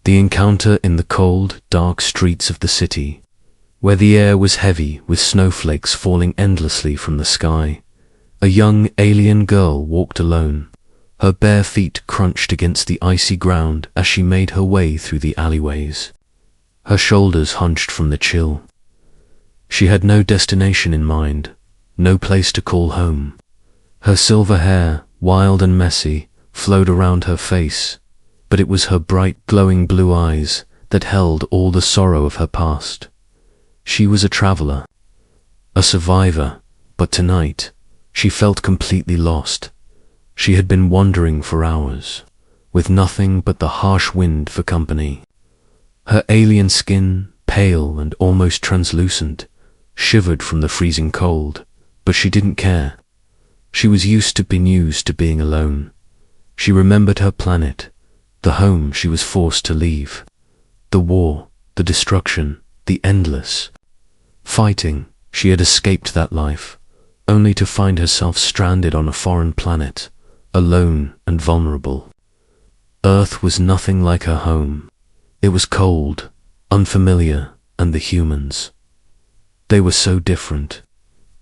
The encounter in the cold, dark streets of the city, where the air was heavy with snowflakes falling endlessly from the sky. A young alien girl walked alone. Her bare feet crunched against the icy ground as she made her way through the alleyways. Her shoulders hunched from the chill. She had no destination in mind, no place to call home. Her silver hair, wild and messy, flowed around her face, but it was her bright, glowing blue eyes that held all the sorrow of her past. She was a traveler, a survivor, but tonight she felt completely lost. She had been wandering for hours, with nothing but the harsh wind for company. Her alien skin, pale and almost translucent, shivered from the freezing cold, but she didn't care. She was used to being alone. She remembered her planet, the home she was forced to leave. The war, the destruction, the endless fighting. She had escaped that life, only to find herself stranded on a foreign planet, alone and vulnerable. Earth was nothing like her home. It was cold, unfamiliar, and the humans. They were so different.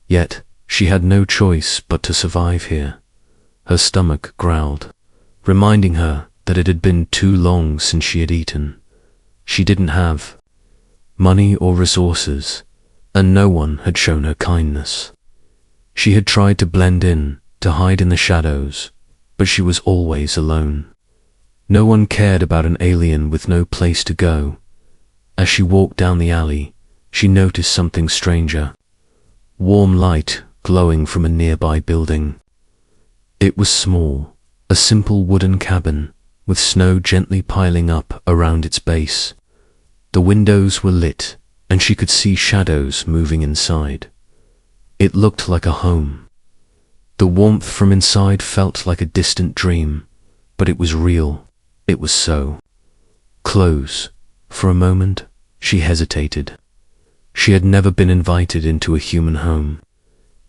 Yet, she had no choice but to survive here. Her stomach growled, reminding her that it had been too long since she had eaten. She didn't have money or resources, and no one had shown her kindness. She had tried to blend in, to hide in the shadows, but she was always alone. No one cared about an alien with no place to go. As she walked down the alley, she noticed something stranger. Warm light glowing from a nearby building. It was small, a simple wooden cabin, with snow gently piling up around its base. The windows were lit, and she could see shadows moving inside. It looked like a home. The warmth from inside felt like a distant dream, but it was real. It was so close. For a moment, she hesitated. She had never been invited into a human home.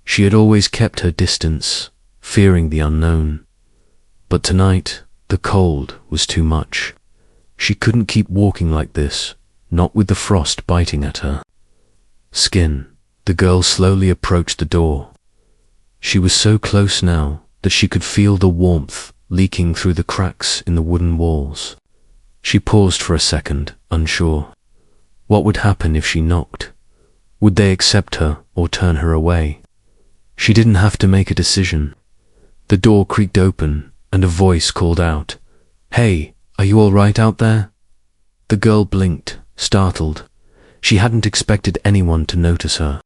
She had always kept her distance, fearing the unknown. But tonight, the cold was too much. She couldn't keep walking like this, not with the frost biting at her skin. The girl slowly approached the door. She was so close now that she could feel the warmth leaking through the cracks in the wooden walls. She paused for a second, unsure. What would happen if she knocked? Would they accept her or turn her away? She didn't have to make a decision. The door creaked open, and a voice called out, "Hey, are you all right out there?" The girl blinked, startled. She hadn't expected anyone to notice her.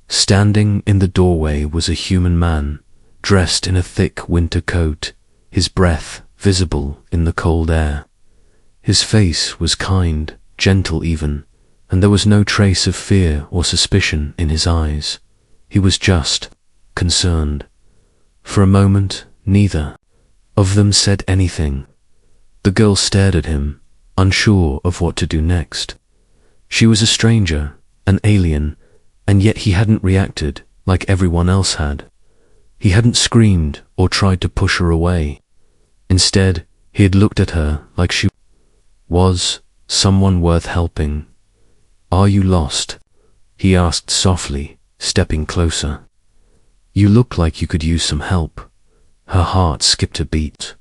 Standing in the doorway was a human man, dressed in a thick winter coat, his breath visible in the cold air. His face was kind, gentle even, and there was no trace of fear or suspicion in his eyes. He was just concerned. For a moment, neither of them said anything. The girl stared at him, unsure of what to do next. She was a stranger, an alien, and yet he hadn't reacted like everyone else had. He hadn't screamed or tried to push her away. Instead, he had looked at her like she was someone worth helping. "Are you lost?" he asked softly, stepping closer. "You look like you could use some help." Her heart skipped a beat.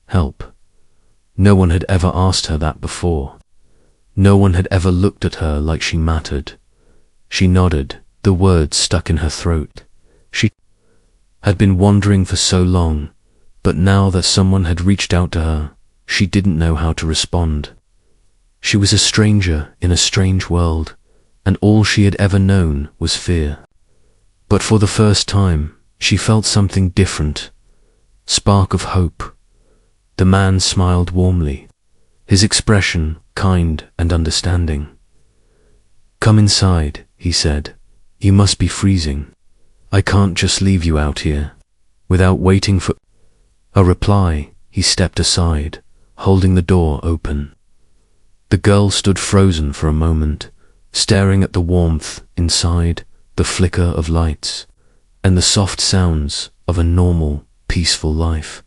Help. No one had ever asked her that before. No one had ever looked at her like she mattered. She nodded, the words stuck in her throat. She had been wandering for so long, but now that someone had reached out to her, she didn't know how to respond. She was a stranger in a strange world, and all she had ever known was fear. But for the first time, she felt something different. Spark of hope. The man smiled warmly, his expression kind and understanding. "Come inside," he said. "You must be freezing. I can't just leave you out here." Without waiting for a reply, he stepped aside, holding the door open. The girl stood frozen for a moment, staring at the warmth inside, the flicker of lights, and the soft sounds of a normal, peaceful life.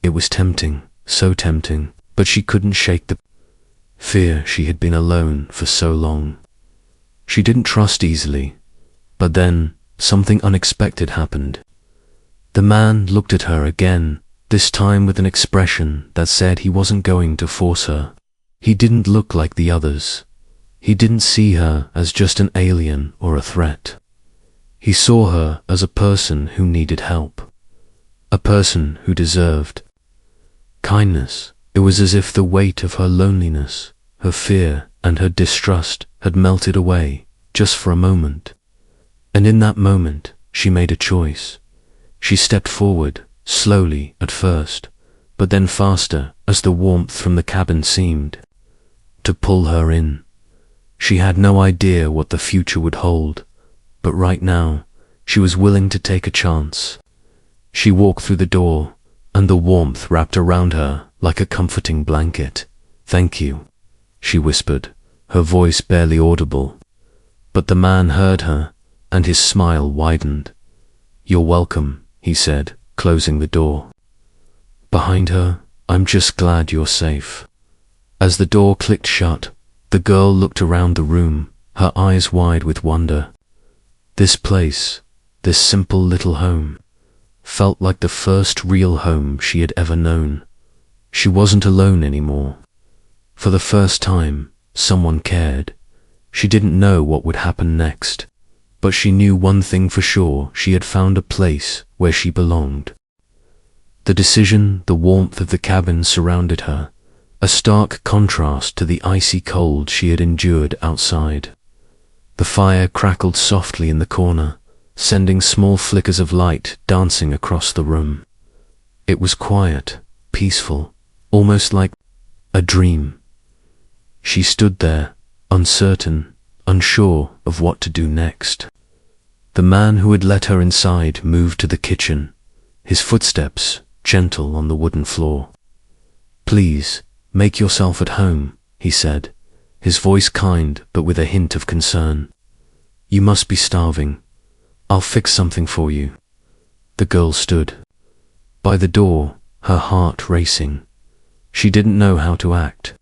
It was tempting, so tempting, but she couldn't shake the Fear she had been alone for so long. She didn't trust easily, but then something unexpected happened. The man looked at her again, this time with an expression that said he wasn't going to force her. He didn't look like the others. He didn't see her as just an alien or a threat. He saw her as a person who needed help, a person who deserved kindness. It was as if the weight of her loneliness, her fear, and her distrust had melted away just for a moment. And in that moment, she made a choice. She stepped forward, slowly at first, but then faster as the warmth from the cabin seemed to pull her in. She had no idea what the future would hold, but right now, she was willing to take a chance. She walked through the door, and the warmth wrapped around her like a comforting blanket. "Thank you," she whispered, her voice barely audible. But the man heard her, and his smile widened. "You're welcome," he said, closing the door behind her. "I'm just glad you're safe." As the door clicked shut, the girl looked around the room, her eyes wide with wonder. This place, this simple little home, felt like the first real home she had ever known. She wasn't alone anymore. For the first time, someone cared. She didn't know what would happen next, but she knew one thing for sure: she had found a place where she belonged. The decision, the warmth of the cabin surrounded her, a stark contrast to the icy cold she had endured outside. The fire crackled softly in the corner, sending small flickers of light dancing across the room. It was quiet, peaceful, almost like a dream. She stood there, uncertain, unsure of what to do next. The man who had let her inside moved to the kitchen, his footsteps gentle on the wooden floor. "Please, make yourself at home," he said, his voice kind but with a hint of concern. "You must be starving. I'll fix something for you." The girl stood by the door, her heart racing. She didn't know how to act.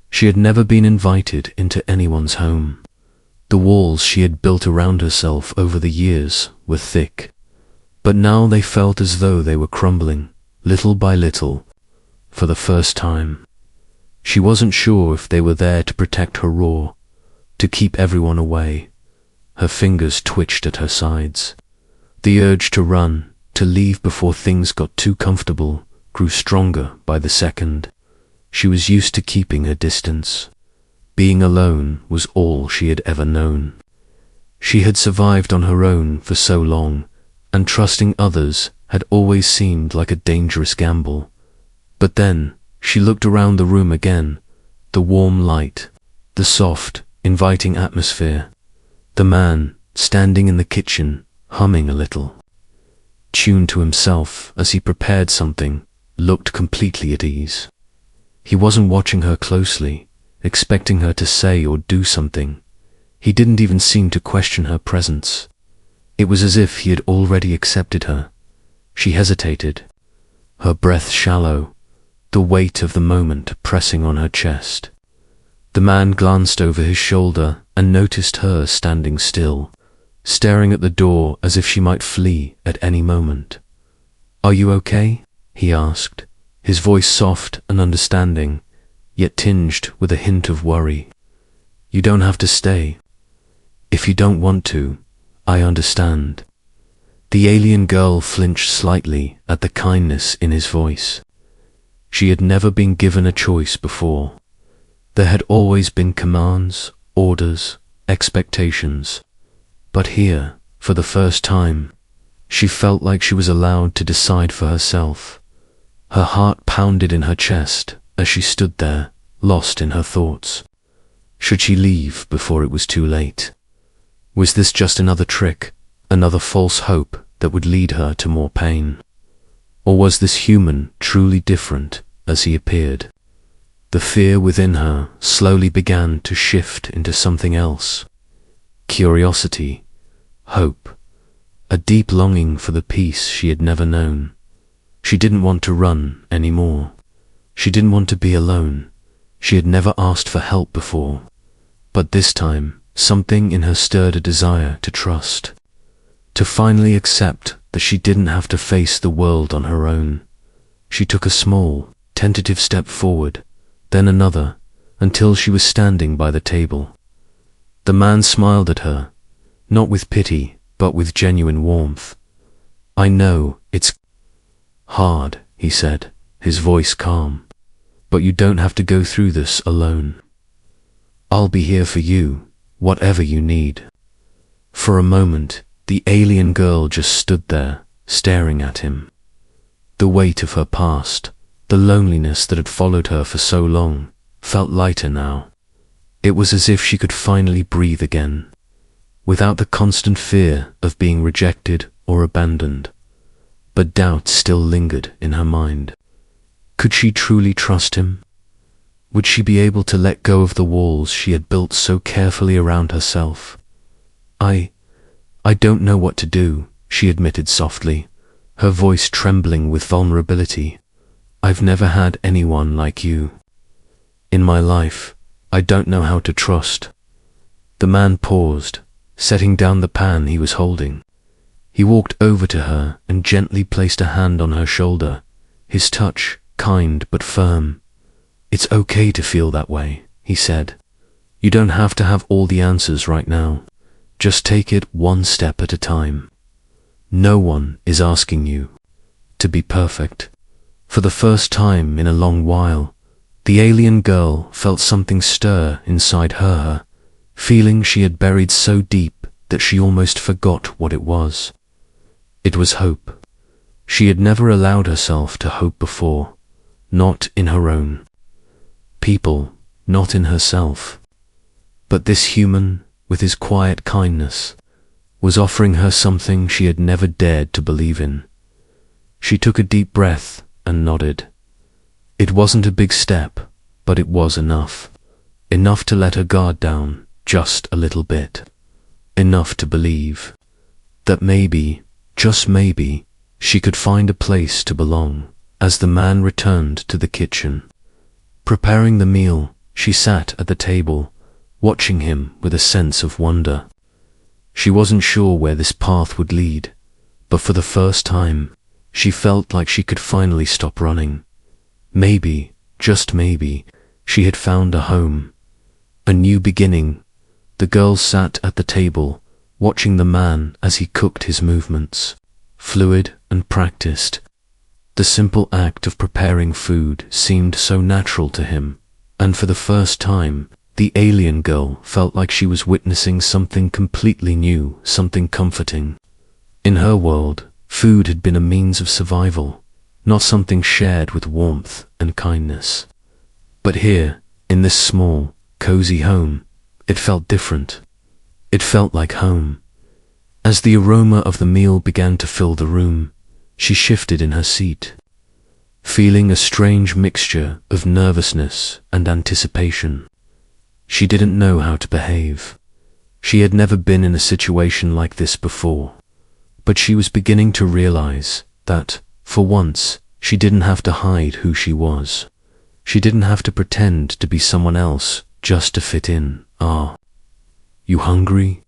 She had never been invited into anyone's home. The walls she had built around herself over the years were thick, but now they felt as though they were crumbling, little by little, for the first time. She wasn't sure if they were there to protect her or to keep everyone away. Her fingers twitched at her sides. The urge to run, to leave before things got too comfortable, grew stronger by the second. She was used to keeping her distance. Being alone was all she had ever known. She had survived on her own for so long, and trusting others had always seemed like a dangerous gamble. But then, she looked around the room again, the warm light, the soft, inviting atmosphere. The man, standing in the kitchen, humming a little, tuned to himself as he prepared something, looked completely at ease. He wasn't watching her closely, expecting her to say or do something. He didn't even seem to question her presence. It was as if he had already accepted her. She hesitated, her breath shallow, the weight of the moment pressing on her chest. The man glanced over his shoulder and noticed her standing still, staring at the door as if she might flee at any moment. "Are you okay?" he asked, his voice soft and understanding, yet tinged with a hint of worry. "You don't have to stay. If you don't want to, I understand." The alien girl flinched slightly at the kindness in his voice. She had never been given a choice before. There had always been commands, orders, expectations. But here, for the first time, she felt like she was allowed to decide for herself. Her heart pounded in her chest as she stood there, lost in her thoughts. Should she leave before it was too late? Was this just another trick, another false hope that would lead her to more pain? Or was this human truly different as he appeared? The fear within her slowly began to shift into something else. Curiosity, hope, a deep longing for the peace she had never known. She didn't want to run anymore. She didn't want to be alone. She had never asked for help before, but this time, something in her stirred a desire to trust, to finally accept that she didn't have to face the world on her own. She took a small, tentative step forward, then another, until she was standing by the table. The man smiled at her, not with pity, but with genuine warmth. "I know, it's hard," he said, his voice calm, "but you don't have to go through this alone. I'll be here for you, whatever you need." For a moment, the alien girl just stood there, staring at him. The weight of her past, the loneliness that had followed her for so long, felt lighter now. It was as if she could finally breathe again, without the constant fear of being rejected or abandoned. But doubt still lingered in her mind. Could she truly trust him? Would she be able to let go of the walls she had built so carefully around herself? I don't know what to do," she admitted softly, her voice trembling with vulnerability. "I've never had anyone like you. In my life, I don't know how to trust." The man paused, setting down the pan he was holding. He walked over to her and gently placed a hand on her shoulder, his touch kind but firm. "It's okay to feel that way," he said. "You don't have to have all the answers right now. Just take it one step at a time. No one is asking you to be perfect." For the first time in a long while, the alien girl felt something stir inside her, feeling she had buried so deep that she almost forgot what it was. It was hope. She had never allowed herself to hope before, not in her own people, not in herself. But this human, with his quiet kindness, was offering her something she had never dared to believe in. She took a deep breath and nodded. It wasn't a big step, but it was enough. Enough to let her guard down just a little bit. Enough to believe that maybe, just maybe, she could find a place to belong. As the man returned to the kitchen, preparing the meal, she sat at the table, watching him with a sense of wonder. She wasn't sure where this path would lead, but for the first time, she felt like she could finally stop running. Maybe, just maybe, she had found a home, a new beginning. The girl sat at the table, watching the man as he cooked his movements, fluid and practiced. The simple act of preparing food seemed so natural to him, and for the first time, the alien girl felt like she was witnessing something completely new, something comforting. In her world, food had been a means of survival, not something shared with warmth and kindness. But here, in this small, cozy home, it felt different. It felt like home. As the aroma of the meal began to fill the room, she shifted in her seat, feeling a strange mixture of nervousness and anticipation. She didn't know how to behave. She had never been in a situation like this before, but she was beginning to realize that, for once, she didn't have to hide who she was. She didn't have to pretend to be someone else just to fit in. "Ah, you hungry?"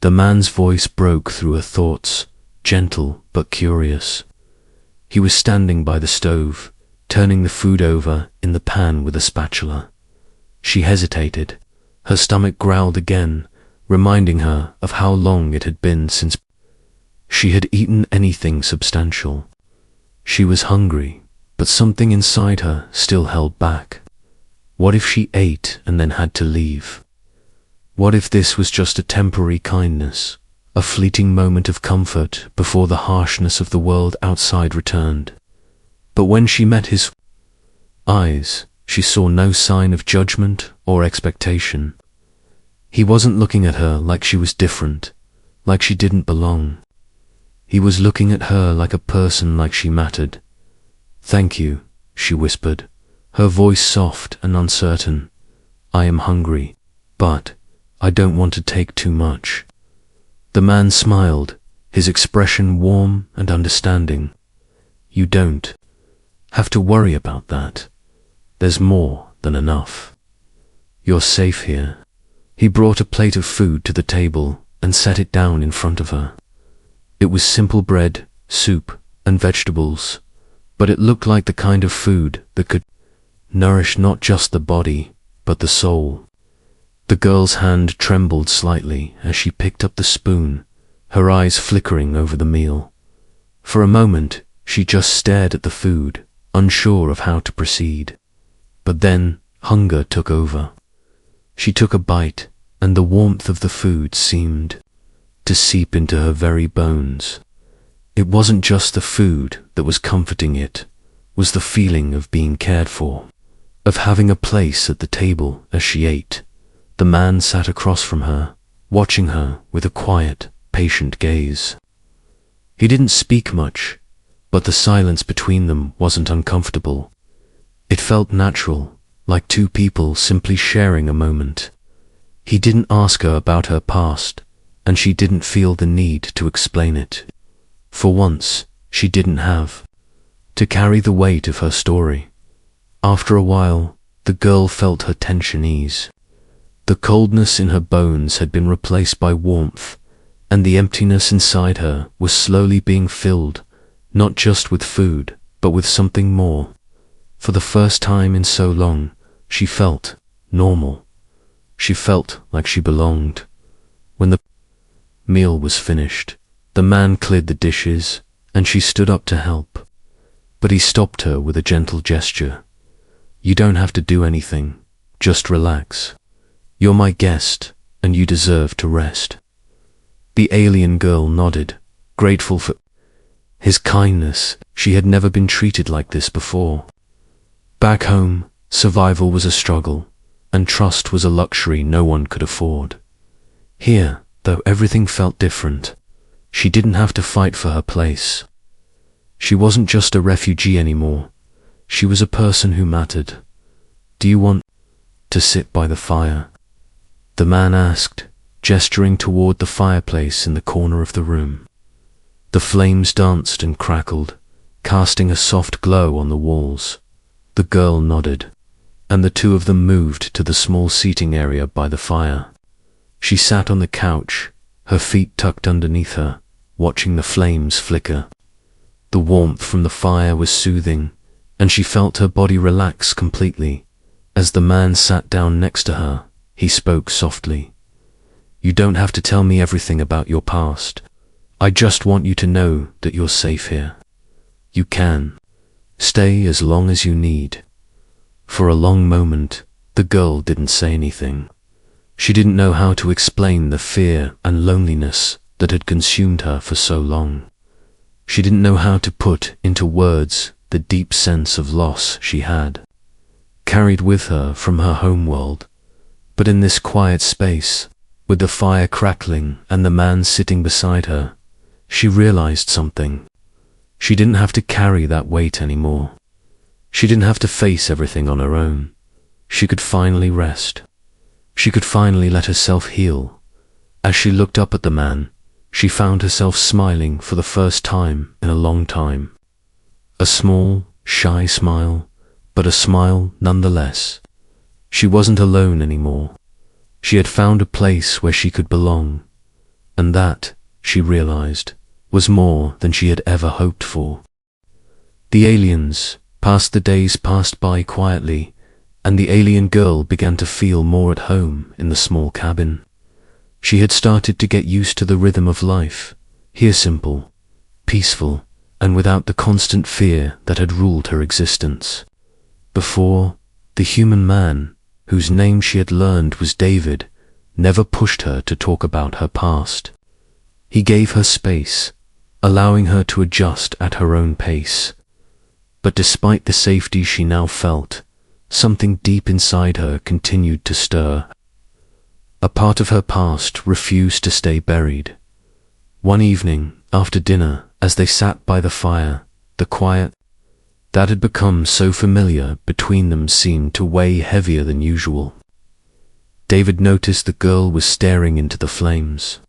The man's voice broke through her thoughts, gentle but curious. He was standing by the stove, turning the food over in the pan with a spatula. She hesitated. Her stomach growled again, reminding her of how long it had been since she had eaten anything substantial. She was hungry, but something inside her still held back. What if she ate and then had to leave? What if this was just a temporary kindness, a fleeting moment of comfort before the harshness of the world outside returned? But when she met his eyes, she saw no sign of judgment or expectation. He wasn't looking at her like she was different, like she didn't belong. He was looking at her like a person, like she mattered. "Thank you," she whispered, her voice soft and uncertain. "I am hungry, but I don't want to take too much." The man smiled, his expression warm and understanding. "You don't have to worry about that. There's more than enough. You're safe here. He brought a plate of food to the table and set it down in front of her. It was simple bread, soup, and vegetables, but it looked like the kind of food that could nourish not just the body, but the soul. The girl's hand trembled slightly as she picked up the spoon, her eyes flickering over the meal. For a moment, she just stared at the food, unsure of how to proceed. But then, hunger took over. She took a bite, and the warmth of the food seemed to seep into her very bones. It wasn't just the food that was comforting, it was the feeling of being cared for, of having a place at the table as she ate. The man sat across from her, watching her with a quiet, patient gaze. He didn't speak much, but the silence between them wasn't uncomfortable. It felt natural, like two people simply sharing a moment. He didn't ask her about her past, and she didn't feel the need to explain it. For once, she didn't have to carry the weight of her story. After a while, the girl felt her tension ease. The coldness in her bones had been replaced by warmth, and the emptiness inside her was slowly being filled, not just with food, but with something more. For the first time in so long, she felt normal. She felt like she belonged. When the meal was finished, the man cleared the dishes, and she stood up to help. But he stopped her with a gentle gesture. You don't have to do anything, just relax. You're my guest, and you deserve to rest. The alien girl nodded, grateful for his kindness. She had never been treated like this before. Back home, survival was a struggle, and trust was a luxury no one could afford. Here, though everything felt different, she didn't have to fight for her place. She wasn't just a refugee anymore. She was a person who mattered. Do you want to sit by the fire? The man asked, gesturing toward the fireplace in the corner of the room. The flames danced and crackled, casting a soft glow on the walls. The girl nodded, and the two of them moved to the small seating area by the fire. She sat on the couch, her feet tucked underneath her, watching the flames flicker. The warmth from the fire was soothing, and she felt her body relax completely. As the man sat down next to her, he spoke softly. You don't have to tell me everything about your past. I just want you to know that you're safe here. You can stay as long as you need. For a long moment, the girl didn't say anything. She didn't know how to explain the fear and loneliness that had consumed her for so long. She didn't know how to put into words the deep sense of loss she had carried with her from her homeworld. But in this quiet space, with the fire crackling and the man sitting beside her, she realized something. She didn't have to carry that weight anymore. She didn't have to face everything on her own. She could finally rest. She could finally let herself heal. As she looked up at the man, she found herself smiling for the first time in a long time. A small, shy smile, but a smile nonetheless. She wasn't alone anymore. She had found a place where she could belong, and that, she realized, was more than she had ever hoped for. The aliens passed by quietly, and the alien girl began to feel more at home in the small cabin. She had started to get used to the rhythm of life, here simple, peaceful, and without the constant fear that had ruled her existence. Before, the human man, whose name she had learned was David, never pushed her to talk about her past. He gave her space, allowing her to adjust at her own pace. But despite the safety she now felt, something deep inside her continued to stir. A part of her past refused to stay buried. One evening, after dinner, as they sat by the fire, the quiet that had become so familiar between them seemed to weigh heavier than usual. David noticed the girl was staring into the flames,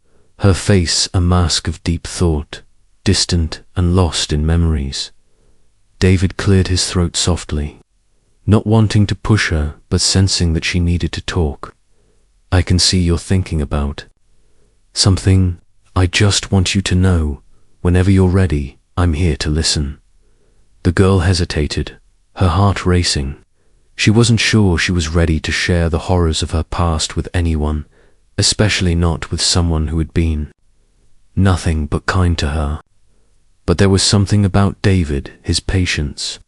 her face a mask of deep thought, distant and lost in memories. David cleared his throat softly. not wanting to push her, but sensing that she needed to talk. I can see you're thinking about something. I just want you to know, whenever you're ready, I'm here to listen. The girl hesitated, her heart racing. She wasn't sure she was ready to share the horrors of her past with anyone, especially not with someone who had been nothing but kind to her. But there was something about David, his patience,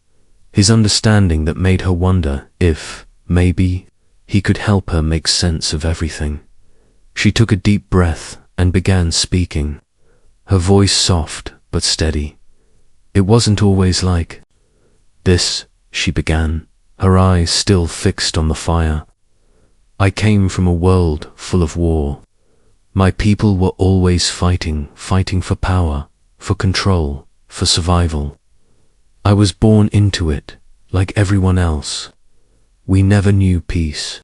his understanding, that made her wonder if, maybe, he could help her make sense of everything. She took a deep breath and began speaking, her voice soft but steady. It wasn't always like this, she began, her eyes still fixed on the fire. I came from a world full of war. My people were always fighting for power, for control, for survival. I was born into it, like everyone else. We never knew peace.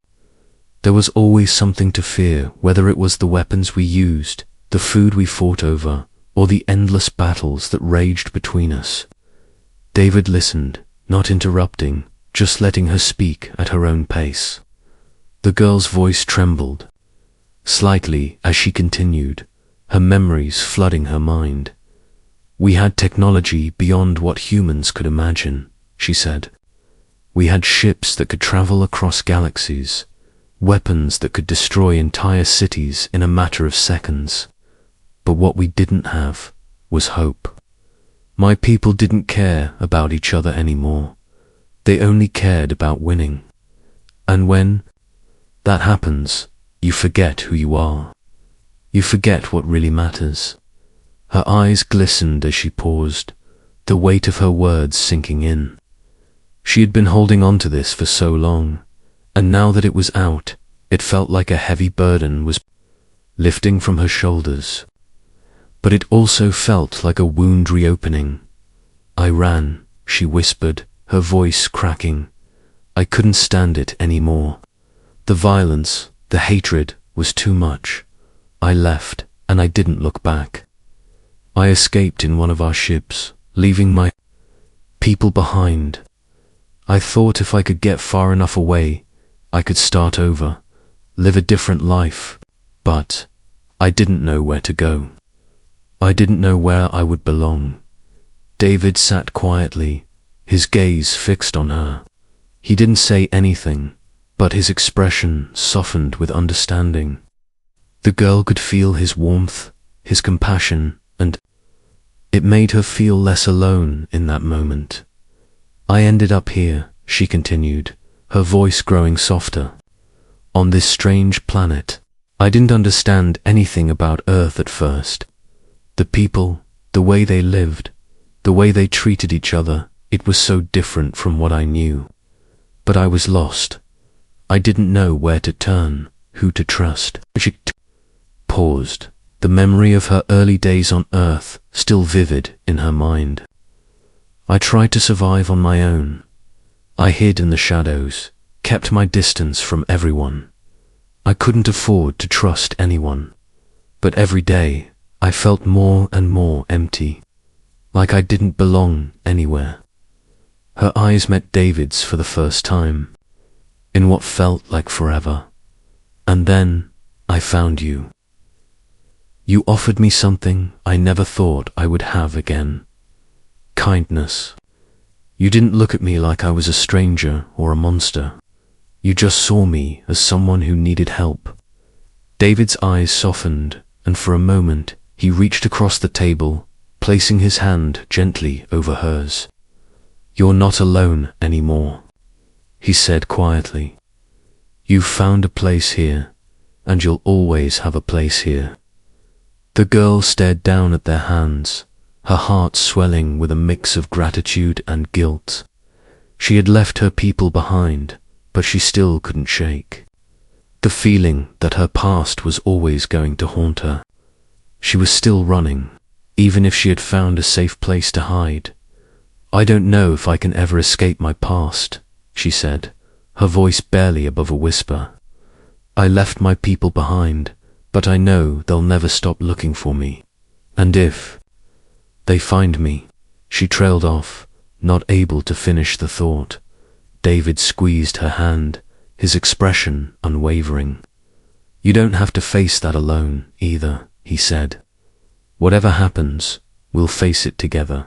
There was always something to fear, whether it was the weapons we used, the food we fought over, or the endless battles that raged between us. David listened, not interrupting, just letting her speak at her own pace. The girl's voice trembled slightly as she continued, her memories flooding her mind. We had technology beyond what humans could imagine, she said. We had ships that could travel across galaxies, weapons that could destroy entire cities in a matter of seconds. But what we didn't have was hope. My people didn't care about each other anymore. They only cared about winning. And when that happens, you forget who you are. You forget what really matters. Her eyes glistened as she paused, the weight of her words sinking in. She had been holding on to this for so long, and now that it was out, it felt like a heavy burden was lifting from her shoulders. But it also felt like a wound reopening. I ran, she whispered, her voice cracking. I couldn't stand it anymore. The violence, the hatred was too much. I left, and I didn't look back. I escaped in one of our ships, leaving my people behind. I thought if I could get far enough away, I could start over, live a different life, but I didn't know where to go. I didn't know where I would belong. David sat quietly, his gaze fixed on her. He didn't say anything, but his expression softened with understanding. The girl could feel his warmth, his compassion, and it made her feel less alone in that moment. I ended up here, she continued, her voice growing softer. On this strange planet. I didn't understand anything about Earth at first. The people, the way they lived, the way they treated each other, it was so different from what I knew. But I was lost. I didn't know where to turn, who to trust. She paused, the memory of her early days on Earth still vivid in her mind. I tried to survive on my own. I hid in the shadows, kept my distance from everyone. I couldn't afford to trust anyone. But every day, I felt more and more empty, like I didn't belong anywhere. Her eyes met David's for the first time, in what felt like forever. And then, I found you. You offered me something I never thought I would have again. Kindness. You didn't look at me like I was a stranger or a monster. You just saw me as someone who needed help. David's eyes softened, and for a moment, he reached across the table, placing his hand gently over hers. You're not alone anymore, he said quietly. You've found a place here, and you'll always have a place here. The girl stared down at their hands, her heart swelling with a mix of gratitude and guilt. She had left her people behind, but she still couldn't shake the feeling that her past was always going to haunt her. She was still running, even if she had found a safe place to hide. I don't know if I can ever escape my past, she said, her voice barely above a whisper. I left my people behind, but I know they'll never stop looking for me. And if they find me, she trailed off, not able to finish the thought. David squeezed her hand, his expression unwavering. "You don't have to face that alone, either," he said. "Whatever happens, we'll face it together."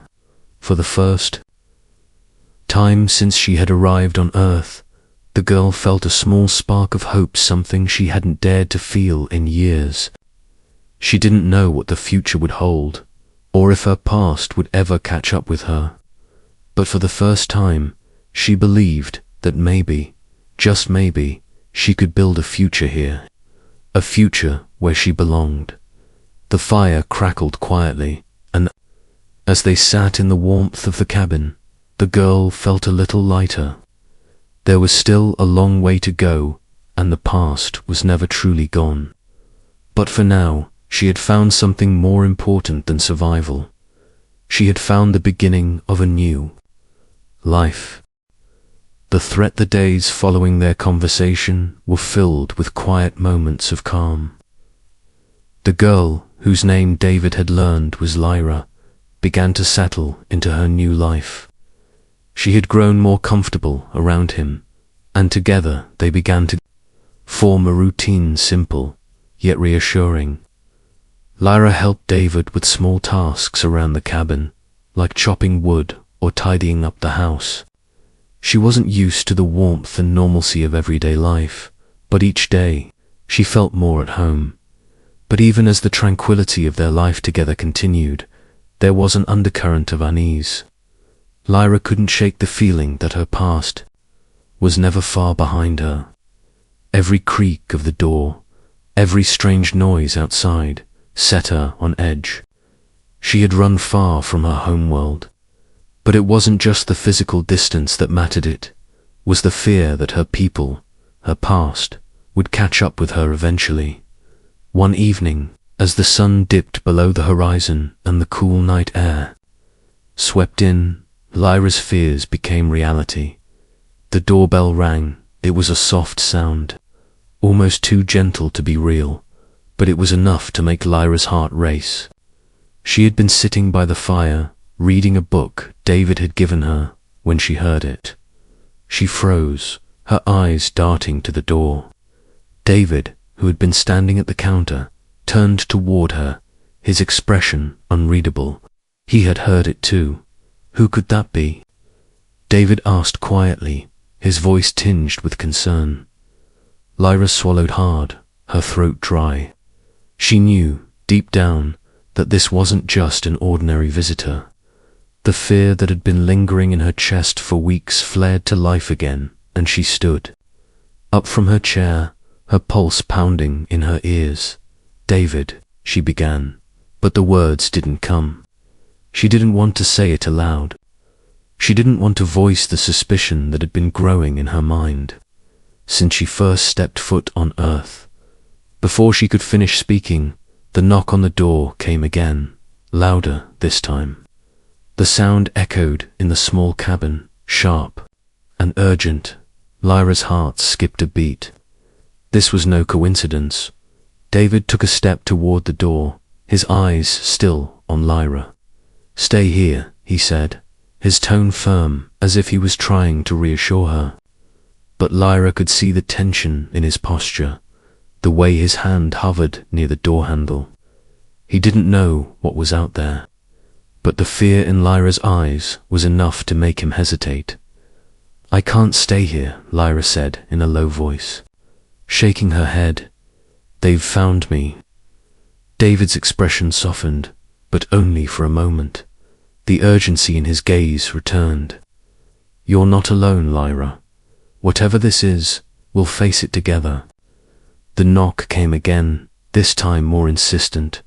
For the first time since she had arrived on Earth, the girl felt a small spark of hope, something she hadn't dared to feel in years. She didn't know what the future would hold, or if her past would ever catch up with her. But for the first time, she believed that maybe, just maybe, she could build a future here. A future where she belonged. The fire crackled quietly, and as they sat in the warmth of the cabin, the girl felt a little lighter. There was still a long way to go, and the past was never truly gone. But for now, she had found something more important than survival. She had found the beginning of a new life. The days following their conversation were filled with quiet moments of calm. The girl, whose name David had learned was Lyra, began to settle into her new life. She had grown more comfortable around him, and together they began to form a routine, simple, yet reassuring. Lyra helped David with small tasks around the cabin, like chopping wood or tidying up the house. She wasn't used to the warmth and normalcy of everyday life, but each day she felt more at home. But even as the tranquility of their life together continued, there was an undercurrent of unease. Lyra couldn't shake the feeling that her past was never far behind her. Every creak of the door, every strange noise outside, set her on edge. She had run far from her homeworld. But it wasn't just the physical distance that mattered, it was the fear that her people, her past, would catch up with her eventually. One evening, as the sun dipped below the horizon and the cool night air swept in, Lyra's fears became reality. The doorbell rang. It was a soft sound, almost too gentle to be real, but it was enough to make Lyra's heart race. She had been sitting by the fire, reading a book David had given her when she heard it. She froze, her eyes darting to the door. David, who had been standing at the counter, turned toward her, his expression unreadable. He had heard it too. Who could that be? David asked quietly, his voice tinged with concern. Lyra swallowed hard, her throat dry. She knew, deep down, that this wasn't just an ordinary visitor. The fear that had been lingering in her chest for weeks flared to life again, and she stood up from her chair, her pulse pounding in her ears. "David," she began, but the words didn't come. She didn't want to say it aloud. She didn't want to voice the suspicion that had been growing in her mind since she first stepped foot on Earth. Before she could finish speaking, the knock on the door came again, louder this time. The sound echoed in the small cabin, sharp and urgent. Lyra's heart skipped a beat. This was no coincidence. David took a step toward the door, his eyes still on Lyra. "Stay here," he said, his tone firm, as if he was trying to reassure her. But Lyra could see the tension in his posture, the way his hand hovered near the door handle. He didn't know what was out there, but the fear in Lyra's eyes was enough to make him hesitate. "I can't stay here," Lyra said in a low voice, shaking her head. "They've found me." David's expression softened, but only for a moment. The urgency in his gaze returned. "You're not alone, Lyra. Whatever this is, we'll face it together." The knock came again, this time more insistent,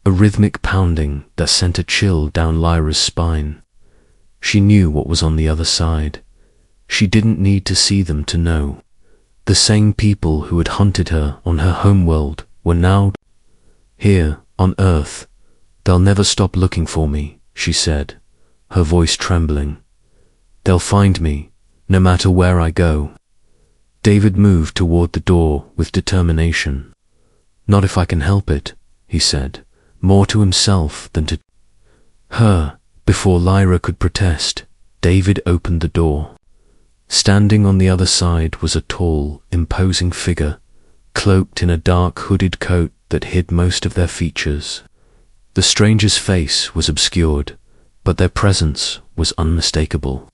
a rhythmic pounding that sent a chill down Lyra's spine. She knew what was on the other side. She didn't need to see them to know. The same people who had hunted her on her homeworld were now here on Earth. "They'll never stop looking for me," she said, her voice trembling. "They'll find me, no matter where I go." David moved toward the door with determination. "Not if I can help it," he said, more to himself than to her. Before Lyra could protest, David opened the door. Standing on the other side was a tall, imposing figure, cloaked in a dark hooded coat that hid most of their features. The stranger's face was obscured, but their presence was unmistakable.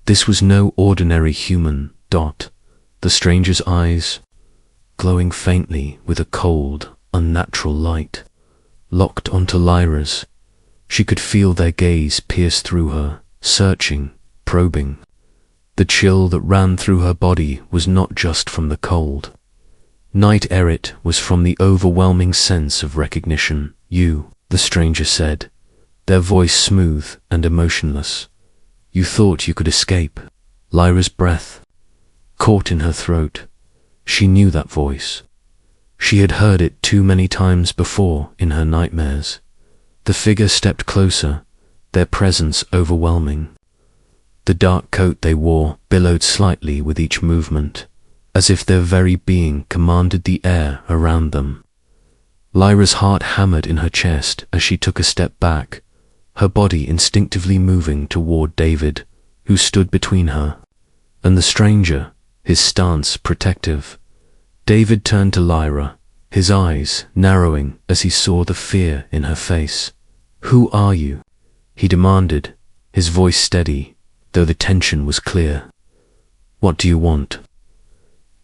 This was no ordinary human. The stranger's eyes, glowing faintly with a cold, unnatural light, locked onto Lyra's. She could feel their gaze pierce through her, searching, probing. The chill that ran through her body was not just from the cold. Knight Errant was from the overwhelming sense of recognition. "You," the stranger said, their voice smooth and emotionless. "You thought you could escape." Lyra's breath caught in her throat. She knew that voice. She had heard it too many times before in her nightmares. The figure stepped closer, their presence overwhelming. The dark coat they wore billowed slightly with each movement, as if their very being commanded the air around them. Lyra's heart hammered in her chest as she took a step back, her body instinctively moving toward David, who stood between her and the stranger, his stance protective. David turned to Lyra, his eyes narrowing as he saw the fear in her face. "Who are you?" he demanded, his voice steady, though the tension was clear. "What do you want?"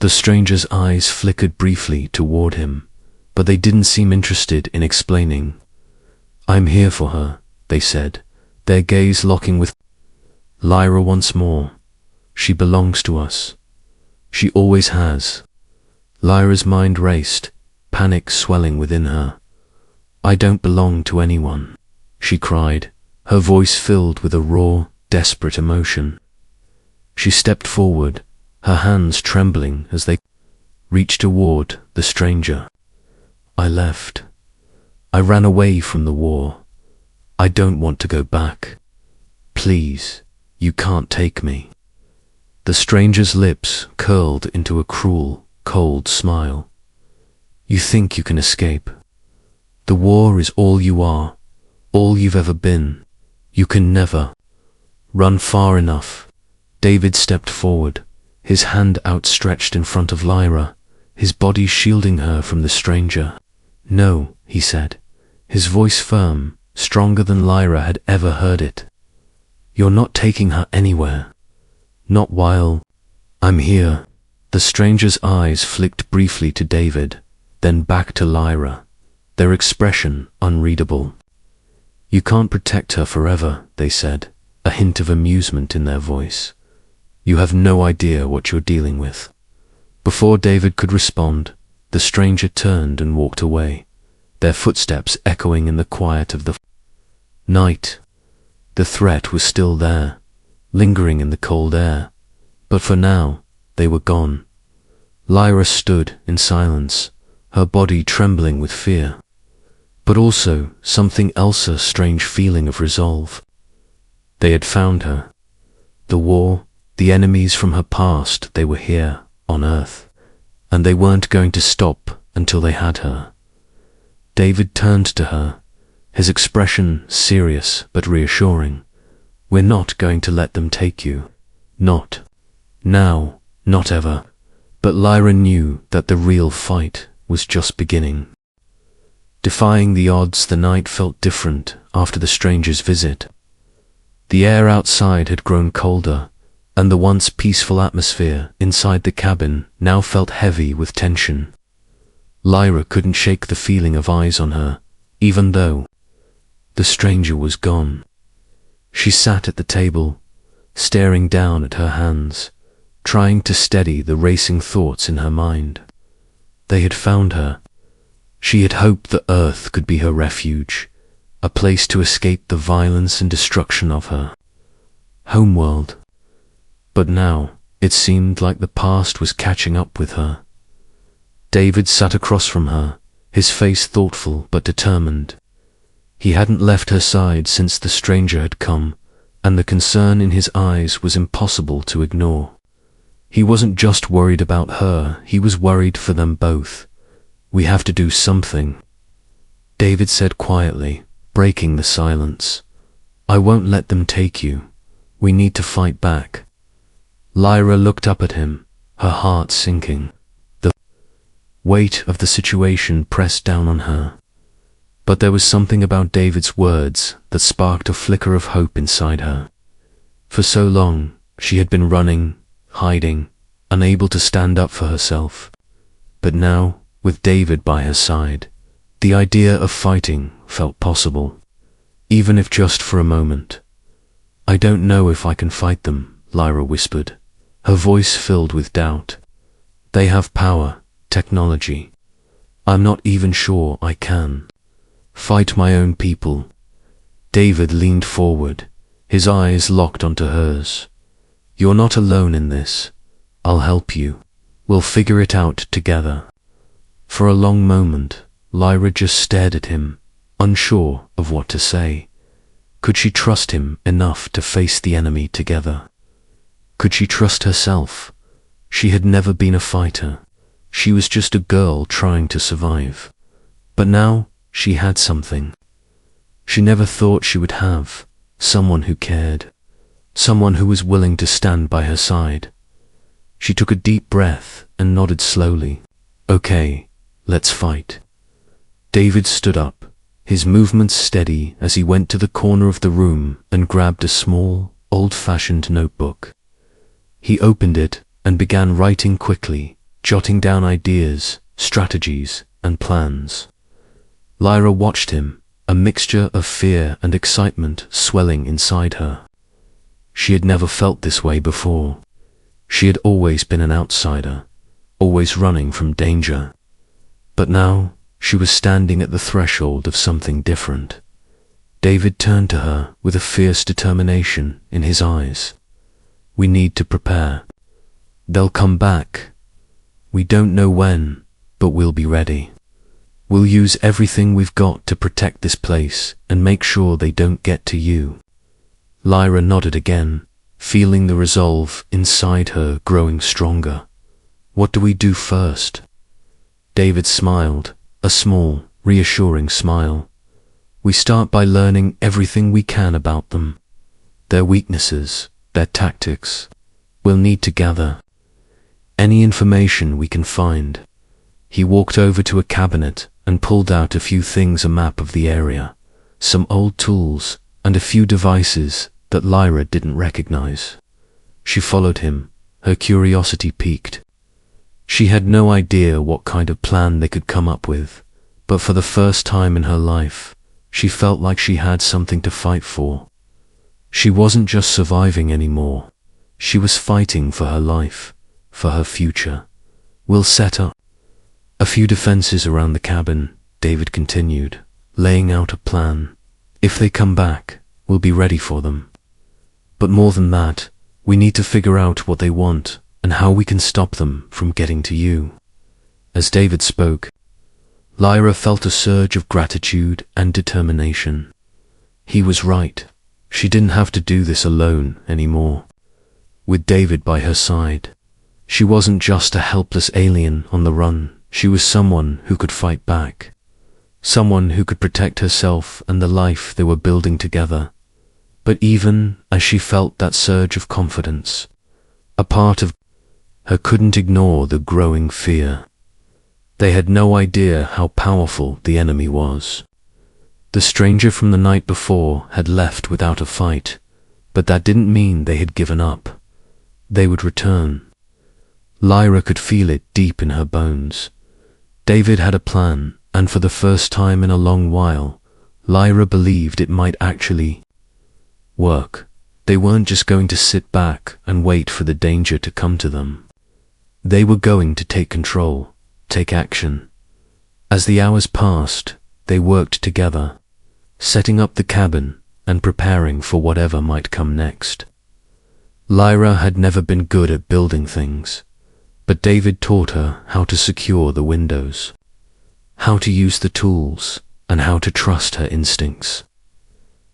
The stranger's eyes flickered briefly toward him, but they didn't seem interested in explaining. "I'm here for her," they said, their gaze locking with Lyra once more. "She belongs to us. She always has." Lyra's mind raced, panic swelling within her. "I don't belong to anyone," she cried, her voice filled with a raw, desperate emotion. She stepped forward, her hands trembling as they reached toward the stranger. "I left. I ran away from the war. I don't want to go back. Please, you can't take me." The stranger's lips curled into a cruel, cold smile. "You think you can escape? The war is all you are, all you've ever been. You can never run far enough." David stepped forward, his hand outstretched in front of Lyra, his body shielding her from the stranger. "No," he said, his voice firm, stronger than Lyra had ever heard it. "You're not taking her anywhere. Not while I'm here." The stranger's eyes flicked briefly to David, then back to Lyra, their expression unreadable. "You can't protect her forever," they said, a hint of amusement in their voice. "You have no idea what you're dealing with." Before David could respond, the stranger turned and walked away, their footsteps echoing in the quiet of the night. The threat was still there, lingering in the cold air, but for now, they were gone. Lyra stood in silence, her body trembling with fear, but also something else, a strange feeling of resolve. They had found her. The war, the enemies from her past, they were here, on Earth, and they weren't going to stop until they had her. David turned to her, his expression serious but reassuring. "We're not going to let them take you. Not now, not ever." But Lyra knew that the real fight was just beginning. Defying the odds, the night felt different after the stranger's visit. The air outside had grown colder, and the once peaceful atmosphere inside the cabin now felt heavy with tension. Lyra couldn't shake the feeling of eyes on her, even though the stranger was gone. She sat at the table, staring down at her hands, trying to steady the racing thoughts in her mind. They had found her. She had hoped the Earth could be her refuge, a place to escape the violence and destruction of her homeworld. But now, it seemed like the past was catching up with her. David sat across from her, his face thoughtful but determined. He hadn't left her side since the stranger had come, and the concern in his eyes was impossible to ignore. He wasn't just worried about her, he was worried for them both. "We have to do something," David said quietly, breaking the silence. "I won't let them take you. We need to fight back." Lyra looked up at him, her heart sinking. The weight of the situation pressed down on her. But there was something about David's words that sparked a flicker of hope inside her. For so long, she had been running, hiding, unable to stand up for herself. But now, with David by her side, the idea of fighting felt possible, even if just for a moment. "I don't know if I can fight them," Lyra whispered, her voice filled with doubt. "They have power, technology. I'm not even sure I can fight my own people." David leaned forward, his eyes locked onto hers. "You're not alone in this. I'll help you. We'll figure it out together." For a long moment, Lyra just stared at him, unsure of what to say. Could she trust him enough to face the enemy together? Could she trust herself? She had never been a fighter. She was just a girl trying to survive. But now she had something she never thought she would have, someone who cared, someone who was willing to stand by her side. She took a deep breath and nodded slowly. "Okay, let's fight." David stood up, his movements steady as he went to the corner of the room and grabbed a small, old-fashioned notebook. He opened it and began writing quickly, jotting down ideas, strategies, and plans. Lyra watched him, a mixture of fear and excitement swelling inside her. She had never felt this way before. She had always been an outsider, always running from danger. But now, she was standing at the threshold of something different. David turned to her with a fierce determination in his eyes. "We need to prepare. They'll come back. We don't know when, but we'll be ready. We'll use everything we've got to protect this place and make sure they don't get to you." Lyra nodded again, feeling the resolve inside her growing stronger. "What do we do first?" David smiled, a small, reassuring smile. "We start by learning everything we can about them. Their weaknesses, their tactics. We'll need to gather any information we can find." He walked over to a cabinet and pulled out a few things, a map of the area, some old tools, and a few devices that Lyra didn't recognize. She followed him, her curiosity piqued. She had no idea what kind of plan they could come up with, but for the first time in her life, she felt like she had something to fight for. She wasn't just surviving anymore. She was fighting for her life, for her future. "We'll set up a few defenses around the cabin," David continued, laying out a plan. "If they come back, we'll be ready for them. But more than that, we need to figure out what they want and how we can stop them from getting to you." As David spoke, Lyra felt a surge of gratitude and determination. He was right. She didn't have to do this alone anymore. With David by her side, she wasn't just a helpless alien on the run. She was someone who could fight back, someone who could protect herself and the life they were building together. But even as she felt that surge of confidence, a part of her couldn't ignore the growing fear. They had no idea how powerful the enemy was. The stranger from the night before had left without a fight, but that didn't mean they had given up. They would return. Lyra could feel it deep in her bones. David had a plan, and for the first time in a long while, Lyra believed it might actually work. They weren't just going to sit back and wait for the danger to come to them. They were going to take control, take action. As the hours passed, they worked together, setting up the cabin and preparing for whatever might come next. Lyra had never been good at building things, but David taught her how to secure the windows, how to use the tools, and how to trust her instincts.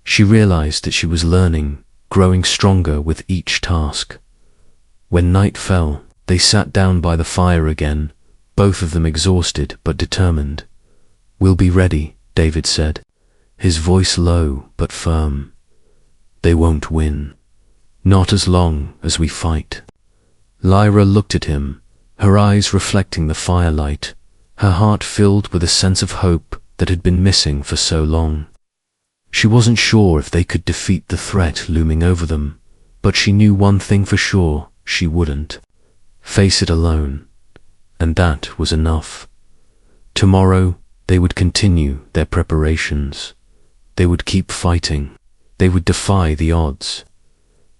She realized that she was learning, growing stronger with each task. When night fell, they sat down by the fire again, both of them exhausted but determined. "We'll be ready," David said, his voice low but firm. "They won't win. Not as long as we fight." Lyra looked at him, her eyes reflecting the firelight, her heart filled with a sense of hope that had been missing for so long. She wasn't sure if they could defeat the threat looming over them, but she knew one thing for sure: she wouldn't face it alone, and that was enough. Tomorrow they would continue their preparations. They would keep fighting. They would defy the odds.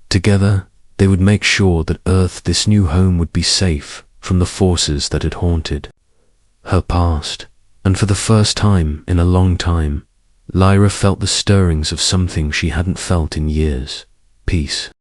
Together, they would make sure that Earth, this new home, would be safe from the forces that had haunted her past. And for the first time in a long time, Lyra felt the stirrings of something she hadn't felt in years: peace.